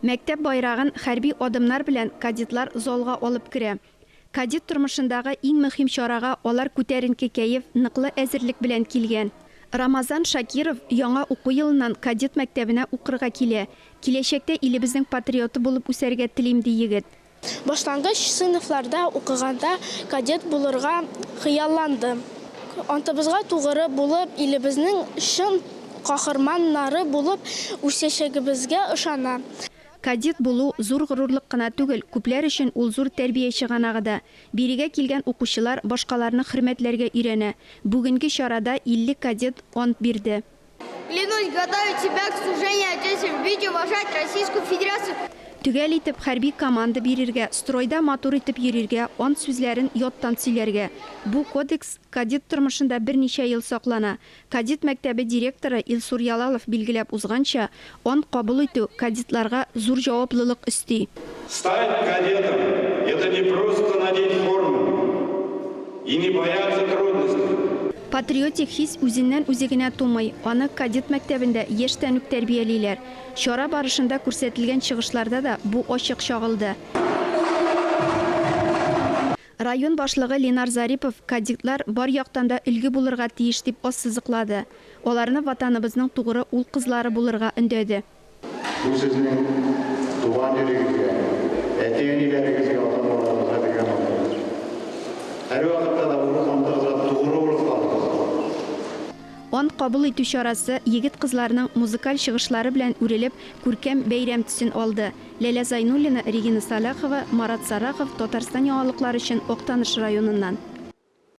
Мәктәп байрагын хәрби адымнар белән кадетлар залга алып керә. Кадет тормышындагы иң мөһим чарага алар күтәренке кәеф, ныклы әзерлек белән килгән. Рамазан Шакиров яңа уку елыннан кадет мәктәбенә укырга килә. Киләчәктә илебезнең патриоты булып үсәргә телим ди егет. Башлангыч сыйныфларда укыганда кадет булырга хыялландым. Антыбызга тугры булып, илебезнең чын каһарманнары булып үсәчәгебезгә ышанам. Кадет булу зур горурлык кына түгел, күпләр өчен ул зур тәрбия чыганагы да. Бирегә килгән укучылар башкаларны хөрмәтләргә өйрәнә. Бүгенге чарада 50 кадет ант бирде. Клянусь готовить себя к служению Отечеству, любить и уважать Российскую Федерацию. Төгәл итеп хәрби команда бирергә, стройда матур итеп йөрергә, ант сүзләрен яттан сөйләргә. Бу кодекс кадет тормышында берничә ел саклана. Кадет мәктәбе директоры Илсур Ялалов билгеләп узганча, ант кабул итү кадетларга зур җаваплылык өсти. Стать кадетом – это не просто надеть форму и не бояться трудностей. Патриотик хис үзеннән үзегенә тумый. Аны кадет мәктәбендә яшьтән үк тәрбиялиләр. Чара барышында күрсәтелгән чыгышларда да бу ачык чагылды. Район башлыгы Ленар Зарипов кадетлар бар яктан да үлге булырга тиеш дип ассызыклады. Аларны ватаныбызның тугры ул кызлары булырга өндәде. Бу сезнең туган җирегезгә, әти-әниләрегезгә ата-аналарыгызга дигән аталар. Һәр вакытта да бу антыгызга тугры булып калыгыз. Ант кабул итү чарасы егет кызларның музыкаль чыгышлары белән үрелеп, күркәм бәйрәм төсен алды. Ләлә Зайнуллина, Регина Салахова, Марат Сарахов, Татарстан яңалыклары өчен Актаныш районыннан.